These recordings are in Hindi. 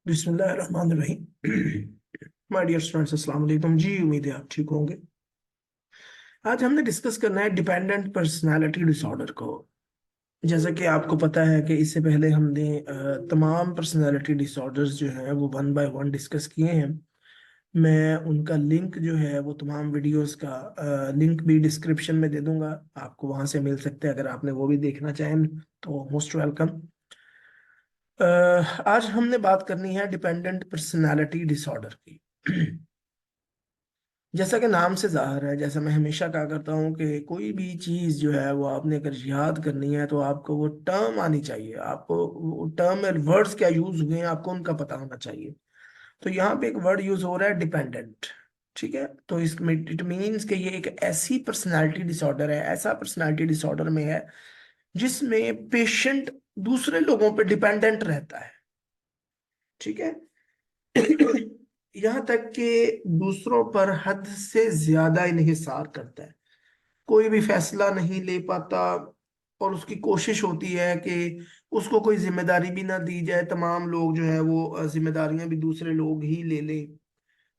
बिस्मिल्लाहिर्रहमानिर्रहीम। माय डियर स्टूडेंट्स, अस्सलाम वालेकुम जी। उम्मीद है आप ठीक होंगे। आज हमने डिस्कस करना है डिपेंडेंट पर्सनालिटी डिसऑर्डर को। जैसा कि आपको पता है कि इससे पहले हमने तमाम पर्सनालिटी डिसऑर्डर्स जो हैं वो वन बाय वन डिस्कस किए हैं। मैं उनका लिंक जो है वो तमाम वीडियोस का लिंक भी डिस्क्रिप्शन में दे दूंगा, आपको वहां से मिल सकते हैं। अगर आपने वो भी देखना चाहें तो मोस्ट वेलकम। आज हमने बात करनी है डिपेंडेंट पर्सनालिटी डिसऑर्डर की। जैसा कि नाम से जाहिर है, जैसा मैं हमेशा कहा करता हूँ कि कोई भी चीज़ जो है वो आपने अगर याद करनी है तो आपको वो टर्म आनी चाहिए, आपको वो टर्म और वर्ड्स क्या यूज हुए हैं आपको उनका पता होना चाहिए। तो यहाँ पे एक वर्ड यूज हो रहा है डिपेंडेंट। ठीक है, तो इसमें इट मीन्स कि ये एक ऐसी पर्सनालिटी डिसऑर्डर है, ऐसा पर्सनालिटी डिसऑर्डर में है जिसमें पेशेंट दूसरे लोगों पे डिपेंडेंट रहता है। ठीक है। यहाँ तक कि दूसरों पर हद से ज्यादा इन्हिसार करता है, कोई भी फैसला नहीं ले पाता। और उसकी कोशिश होती है कि उसको कोई जिम्मेदारी भी ना दी जाए, तमाम लोग जो है वो जिम्मेदारियां भी दूसरे लोग ही ले ले।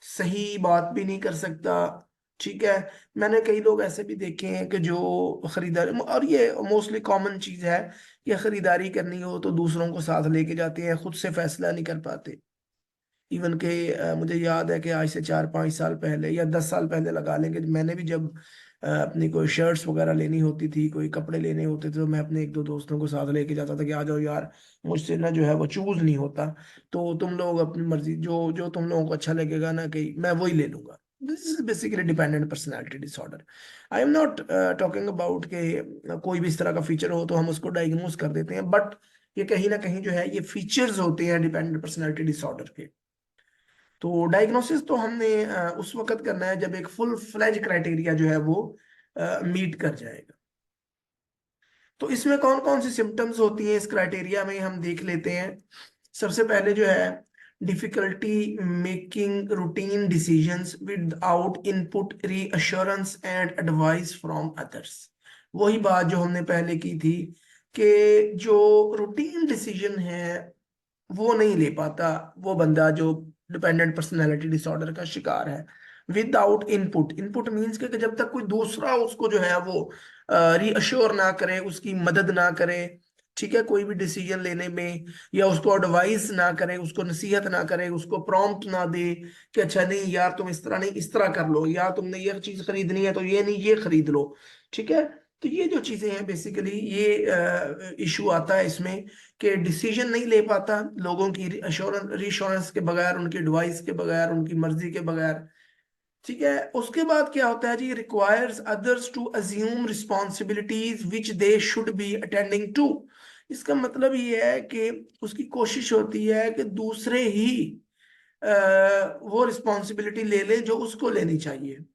सही बात भी नहीं कर सकता। ठीक है। मैंने कई लोग ऐसे भी देखे हैं कि जो खरीदारी, और ये मोस्टली कॉमन चीज है, कि खरीदारी करनी हो तो दूसरों को साथ लेके जाते हैं, खुद से फैसला नहीं कर पाते। इवन के मुझे याद है कि आज से 4-5 साल पहले या 10 साल पहले लगा लेंगे, मैंने भी जब अपनी कोई शर्ट्स वगैरह लेनी होती थी, कोई कपड़े लेने होते थे, तो मैं अपने एक दो दोस्तों को साथ लेके जाता था कि आ जाओ यार, मुझसे ना जो है वो चूज नहीं होता, तो तुम लोग अपनी मर्जी, जो जो तुम लोगों को अच्छा लगेगा ना कि मैं वही ले लूंगा। This is basically dependent personality disorder. I am not talking about के कोई भी इस तरह का फीचर हो तो हम उसको डायग्नोज कर देते हैं, बट ये कहीं ना कहीं जो है ये फीचर्स होते हैं डिपेंडेंट पर्सनैलिटी डिसऑर्डर के। तो डायग्नोसिस तो हमने उस वक्त करना है जब एक फुल फ्लेज क्राइटेरिया जो है वो मीट कर जाएगा। तो इसमें कौन कौन सी सिम्टम्स होती हैं इस क्राइटेरिया में हम देख लेते हैं। सबसे पहले जो है difficulty making routine decisions without input reassurance and advice from others. वही बात जो हमने पहले की थी कि जो रूटीन डिसीजन है वो नहीं ले पाता वो बंदा जो डिपेंडेंट पर्सनैलिटी डिसऑर्डर का शिकार है। विदाउट इनपुट, इनपुट मीन्स कि जब तक कोई दूसरा उसको जो है वो रीअश्योर ना करे, उसकी मदद ना करे, ठीक है, कोई भी डिसीजन लेने में, या उसको एडवाइस ना करे, उसको नसीहत ना करे, उसको प्रॉम्प्ट ना दे कि अच्छा नहीं यार तुम इस तरह नहीं इस तरह कर लो, या तुमने ये चीज खरीदनी है तो ये नहीं ये खरीद लो। ठीक है। तो ये जो चीजें हैं बेसिकली ये इशू आता है इसमें कि डिसीजन नहीं ले पाता लोगों की रिश्योरेंस के बगैर, उनकी एडवाइस के बगैर, उनकी मर्जी के बगैर। ठीक है। उसके बाद क्या होता है जी, requires others to assume responsibilities which they should be attending to. इसका मतलब ये है कि उसकी कोशिश होती है कि दूसरे ही वो रिस्पॉन्सिबिलिटी ले ले जो उसको लेनी चाहिए।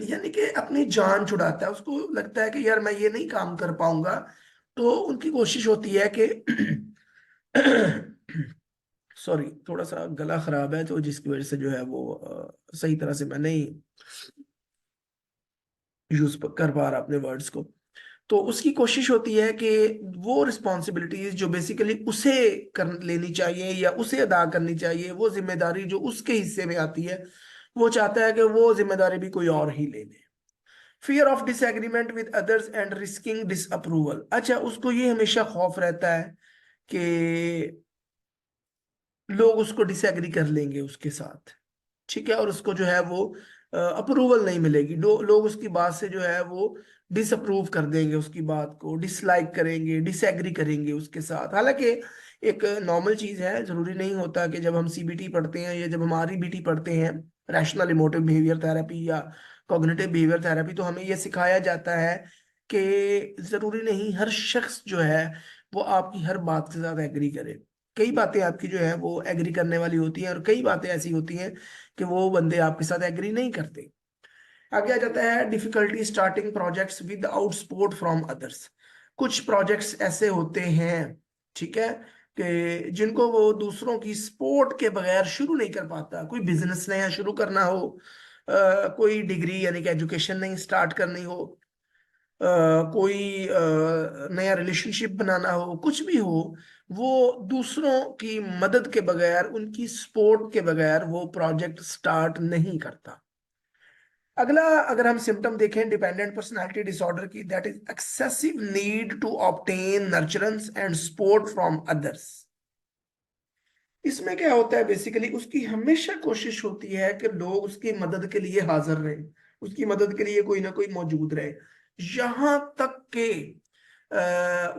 यानी कि अपनी जान छुड़ाता है, उसको लगता है कि यार मैं ये नहीं काम कर पाऊंगा, तो उनकी कोशिश होती है कि सॉरी, थोड़ा सा गला खराब है तो जिसकी वजह से जो है वो सही तरह से मैं नहीं यूज कर पा रहा अपने वर्ड्स को। तो उसकी कोशिश होती है कि वो रिस्पॉन्सिबिलिटीज जो बेसिकली उसे कर लेनी चाहिए या उसे अदा करनी चाहिए, वो जिम्मेदारी जो उसके हिस्से में आती है, वो चाहता है कि वो जिम्मेदारी भी कोई और ही ले ले। Fear of disagreement with others and risking disapproval. अच्छा, उसको ये हमेशा खौफ रहता है कि लोग उसको डिसएग्री कर लेंगे उसके साथ। ठीक है। और उसको जो है वो अप्रूवल नहीं मिलेगी, लोग उसकी बात से जो है वो डिसअप्रूव कर देंगे, उसकी बात को डिसलाइक करेंगे, डिसएग्री करेंगे उसके साथ। हालांकि एक नॉर्मल चीज है, जरूरी नहीं होता कि जब हम सीबीटी पढ़ते हैं या जब हम आरईबीटी पढ़ते हैं, रैशनल इमोटिव बिहेवियर थेरेपी या कॉग्निटिव बिहेवियर थेरेपी, तो हमें यह सिखाया जाता है कि जरूरी नहीं हर शख्स जो है वो आपकी हर बात के साथ एग्री करे। कई बातें आपकी जो है वो एग्री करने वाली होती हैं और कई बातें ऐसी होती हैं कि वो बंदे आपके साथ एग्री नहीं करते। आगे आ जाता है difficulty starting projects with out support from others. कुछ प्रोजेक्ट्स ऐसे होते हैं, ठीक है, कि जिनको वो दूसरों की सपोर्ट के बगैर शुरू नहीं कर पाता। कोई बिजनेस नया शुरू करना हो, कोई डिग्री यानी कि एजुकेशन नहीं स्टार्ट करनी हो, कोई नया रिलेशनशिप बनाना हो, कुछ भी हो, वो दूसरों की मदद के बगैर, उनकी सपोर्ट के बगैर वो प्रोजेक्ट स्टार्ट नहीं करता। अगला, अगर हम सिम्टम देखें डिपेंडेंट पर्सनालिटी डिसऑर्डर की, that is excessive need to obtain nurturance and support from others. इसमें क्या होता है, बेसिकली उसकी हमेशा कोशिश होती है कि लोग उसकी मदद के लिए हाजिर रहें, उसकी मदद के लिए कोई ना कोई मौजूद रहे। यहां तक कि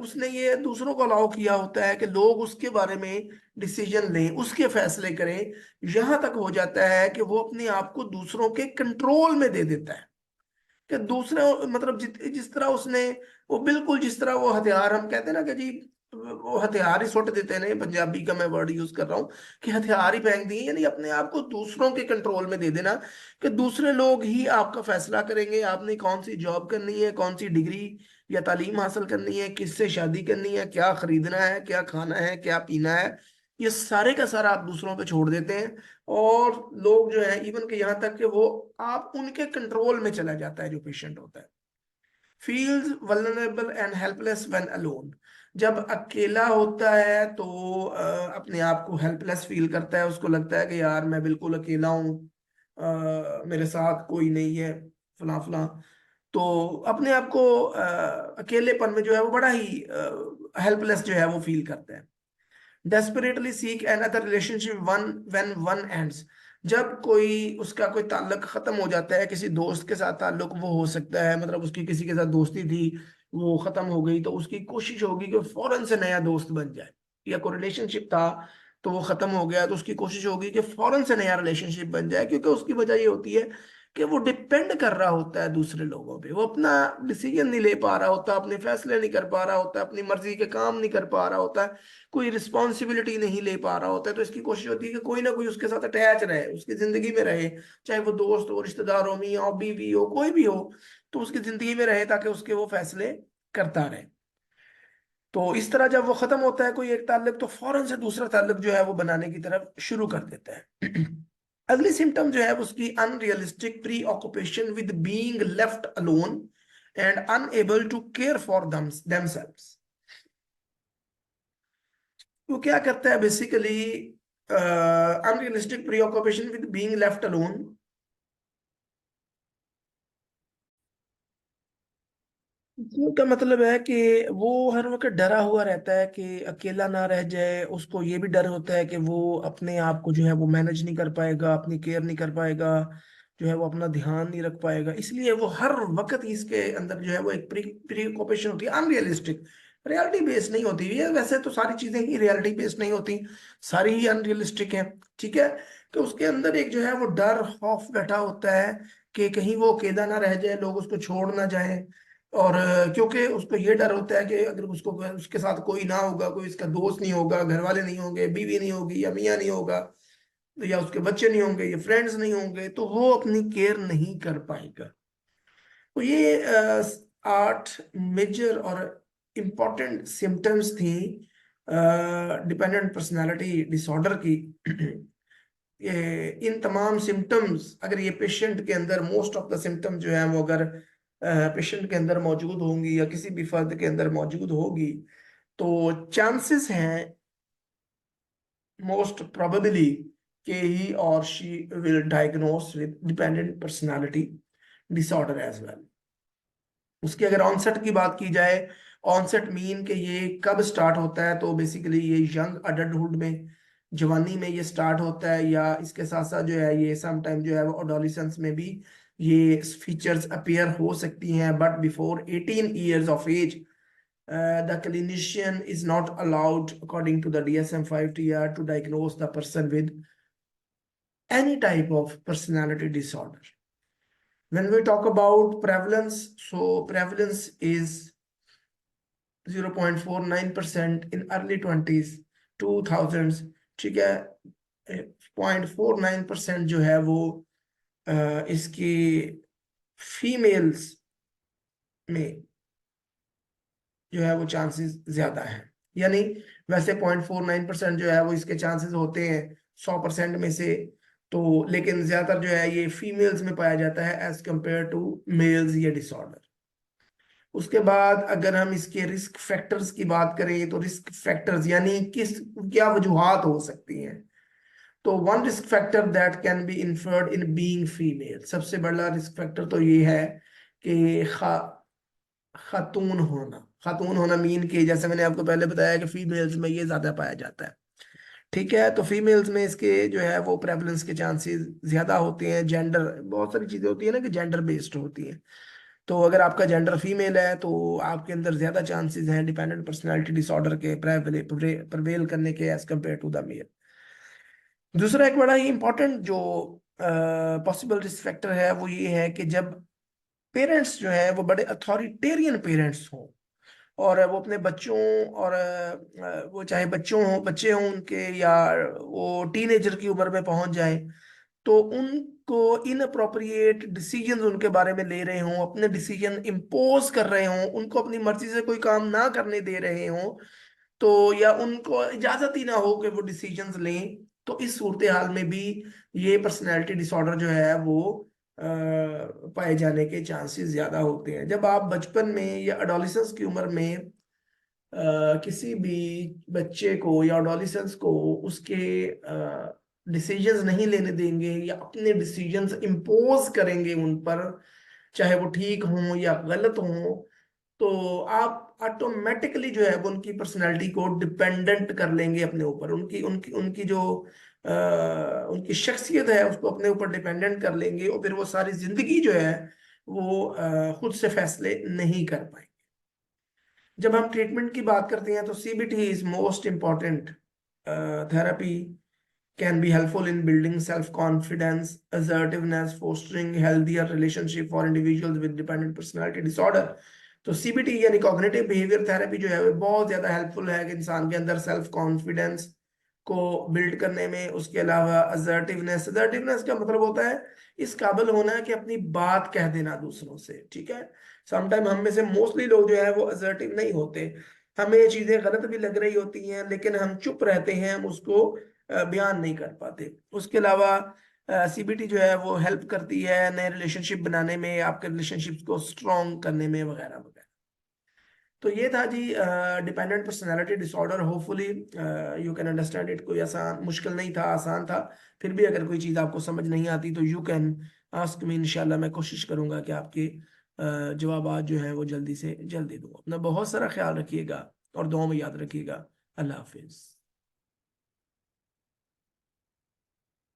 उसने ये दूसरों को अलाउ किया होता है कि लोग उसके बारे में डिसीजन लें, उसके फैसले करें। यहां तक हो जाता है कि वो अपने आप को दूसरों के कंट्रोल में दे देता है, कि दूसरे, मतलब जिस तरह उसने, वो बिल्कुल जिस तरह वो हथियार, हम कहते हैं ना कि जी वो हथियार ही सुट देते हैं, पंजाबी का मैं वर्ड यूज कर रहा हूँ, कि हथियार ही फेंक दिए, यानी अपने आप को दूसरों के कंट्रोल में दे देना, कि दूसरे लोग ही आपका फैसला करेंगे, आपने कौन सी जॉब करनी है, कौन सी डिग्री या तालीम हासिल करनी है, किससे शादी करनी है, क्या खरीदना है, क्या खाना है, क्या पीना है, ये सारे का सारा आप दूसरों पे छोड़ देते हैं। और लोग जो है, इवन कि यहाँ तक कि वो, आप उनके कंट्रोल में चला जाता है जो पेशेंट होता है। Feels vulnerable and helpless when alone. जब अकेला होता है तो अपने आप को हेल्पलेस फील करता है, उसको लगता है कि यार मैं बिल्कुल अकेला हूँ, मेरे साथ कोई नहीं है, फला फला। तो अपने आप को अकेलेपन में जो है वो बड़ा ही हेल्पलेस जो है वो फील करता है। desperately seek another relationship one when one ends। जब कोई, उसका कोई ताल्लुक खत्म हो जाता है, किसी दोस्त के साथ ताल्लुक वो हो सकता है, मतलब उसकी किसी के साथ दोस्ती थी, वो खत्म हो गई, तो उसकी कोशिश होगी कि फौरन से नया दोस्त बन जाए। या कोई रिलेशनशिप था तो वो खत्म हो गया, तो उसकी कोशिश होगी कि फौरन से नया रिलेशनशिप बन जाए, क्योंकि उसकी वजह ये होती है कि वो डिपेंड कर रहा होता है दूसरे लोगों पे, वो अपना डिसीजन नहीं ले पा रहा होता, अपने फैसले नहीं कर पा रहा होता, अपनी मर्जी के काम नहीं कर पा रहा होता, कोई रिस्पॉन्सिबिलिटी नहीं ले पा रहा होता है। तो इसकी कोशिश होती है कि कोई ना कोई उसके साथ अटैच रहे, उसकी जिंदगी में रहे, चाहे वो दोस्त हो, रिश्तेदार हो, मियाँ हो, बीवी हो, कोई भी हो, तो उसकी जिंदगी में रहे ताकि उसके वो फैसले करता रहे। तो इस तरह जब वो खत्म होता है कोई एक ताल्लुक, तो फौरन से दूसरा ताल्लुक जो है वो बनाने की तरफ शुरू कर देता है। अगली सिम्टम जो है उसकी unrealistic preoccupation with being left alone and unable to care for themselves. वो क्या करता है basically, unrealistic preoccupation with being left alone. का मतलब है कि वो हर वक्त डरा हुआ रहता है कि अकेला ना रह जाए, उसको ये भी डर होता है कि वो अपने आप को जो है वो मैनेज नहीं कर पाएगा, अपनी केयर नहीं कर पाएगा, जो है वो अपना ध्यान नहीं रख पाएगा, इसलिए वो हर वक्त इसके अंदर जो है वो एक प्रीऑक्यूपेशन होती है, अनरियलिस्टिक, रियलिटी बेस्ड नहीं होती है। वैसे तो सारी चीजें ही रियलिटी बेस्ड नहीं होती, सारी ही अनरियलिस्टिक है, ठीक है। तो उसके अंदर एक जो है वो डर, खौफ बैठा होता है कि कहीं वो अकेला ना रह जाए, लोग उसको छोड़ ना जाए। और क्योंकि उसको ये डर होता है कि अगर उसको, उसके साथ कोई ना होगा, कोई इसका दोस्त नहीं होगा, घर वाले नहीं होंगे, बीवी नहीं होगी, या मियाँ नहीं होगा, या उसके बच्चे नहीं होंगे, या फ्रेंड्स नहीं होंगे, तो वो अपनी केयर नहीं कर पाएगा। तो ये 8 मेजर और इम्पोर्टेंट सिम्टम्स थी डिपेंडेंट पर्सनालिटी डिसऑर्डर की। ये इन तमाम सिम्टम्स, अगर ये पेशेंट के अंदर, मोस्ट ऑफ द सिम्टम जो है वो अगर पेशेंट के अंदर मौजूद होंगी, या किसी भी फर्द के अंदर मौजूद होगी, तो चांसेस हैं मोस्ट प्रोबेबली कि ही और she will diagnose with dependent personality disorder as well. उसकी अगर ऑनसेट की बात की जाए, ऑनसेट मीन कि ये कब स्टार्ट होता है, तो बेसिकली ये यंग अडल्टहुड में, जवानी में ये स्टार्ट होता है, या इसके साथ साथ जो है ये समटाइम जो है वो एडोलेसेंस में भी ये फीचर्स अपीयर हो सकती हैं, but before 18 years of age the clinician is not allowed according to the DSM-5 TR to diagnose the person with any type of personality disorder. When we talk about prevalence, so prevalence is 0.49% in early 20s, 2000s, ठीक है। 0.49% जो है वो इसकी फीमेल्स में जो है वो चांसेस ज्यादा है। यानी वैसे 0.49% जो है वो इसके चांसेस होते हैं 100% में से, तो लेकिन ज्यादातर जो है ये फीमेल्स में पाया जाता है एज कंपेयर टू मेल्स, ये डिसऑर्डर। उसके बाद अगर हम इसके रिस्क फैक्टर्स की बात करें तो रिस्क फैक्टर्स यानी किस क्या वजूहात हो सकती हैं। तो one risk factor that can be inferred in being female, सबसे बड़ा रिस्क फैक्टर तो ये है कि खातून होना मीन के, जैसे मैंने आपको पहले बताया कि फीमेल्स में ये ज्यादा पाया जाता है। ठीक है, तो फीमेल्स में इसके जो है वो प्रेवलेंस के चांसेस ज्यादा होते हैं। जेंडर, बहुत सारी चीजें होती है ना कि जेंडर बेस्ड होती हैं। तो अगर आपका जेंडर फीमेल है तो आपके अंदर ज्यादा चांसेस हैं डिपेंडेंट पर्सनालिटी डिसऑर्डर के प्रवेल करने के as compare to the male. दूसरा एक बड़ा ही इंपॉर्टेंट जो पॉसिबल रिस्क फैक्टर है वो ये है कि जब पेरेंट्स जो है वो बड़े अथॉरिटेरियन पेरेंट्स हों, और वो अपने बच्चों और वो चाहे बच्चे हों उनके, या वो टीनेजर की उम्र में पहुंच जाएं, तो उनको इनअप्रोप्रिएट डिसीजंस उनके बारे में ले रहे हों, अपने डिसीजन इम्पोज कर रहे हों, उनको अपनी मर्जी से कोई काम ना करने दे रहे हों, तो या उनको इजाजत ही ना हो कि वो डिसीजंस लें, तो इस सूरत हाल में भी ये पर्सनैलिटी डिसऑर्डर जो है वो पाए जाने के चांसेस ज्यादा होते हैं। जब आप बचपन में या अडोलिसेंस की उम्र में किसी भी बच्चे को या एडोलिसेंस को उसके डिसीजंस नहीं लेने देंगे या अपने डिसीजंस इम्पोज करेंगे उन पर, चाहे वो ठीक हों या गलत हों, तो आप ऑटोमेटिकली जो है वो उनकी पर्सनैलिटी को डिपेंडेंट कर लेंगे अपने ऊपर, उनकी उनकी उनकी जो उनकी शख्सियत है उसको अपने ऊपर डिपेंडेंट कर लेंगे, और फिर वो सारी जिंदगी जो है वो खुद से फैसले नहीं कर पाएंगे। जब हम ट्रीटमेंट की बात करते हैं तो CBT is most important therapy, can be helpful in building self-confidence, assertiveness, fostering healthier relationship for individuals with dependent personality disorder। तो सीबीटी यानी कॉग्निटिव बिहेवियर थेरेपी जो है वो बहुत ज्यादा हेल्पफुल है कि इंसान के अंदर सेल्फ कॉन्फिडेंस को बिल्ड करने में। उसके अलावा असर्टिवनेस का मतलब होता है इस काबिल होना कि अपनी बात कह देना दूसरों से। ठीक है, समटाइम हम में से मोस्टली लोग जो है वो असर्टिव नहीं होते, हमें ये चीजें गलत भी लग रही होती हैं लेकिन हम चुप रहते हैं, हम उसको बयान नहीं कर पाते। उसके अलावा सीबीटी जो है वो हेल्प करती है नए रिलेशनशिप बनाने में, आपके रिलेशनशिप्स को स्ट्रॉन्ग करने में, वगैरह वगैरह। तो ये था जी dependent personality disorder. Hopefully you can understand it. कोई आसान मुश्किल नहीं था, आसान था। फिर भी अगर कोई चीज़ आपको समझ नहीं आती तो यू कैन आस्क मी, इंशाल्लाह मैं कोशिश करूंगा कि आपके जवाब जो हैं वो जल्दी से जल्दी दूँ। अपना बहुत सारा ख्याल रखिएगा और दुआ में याद रखिएगा। अल्लाह हाफिज़।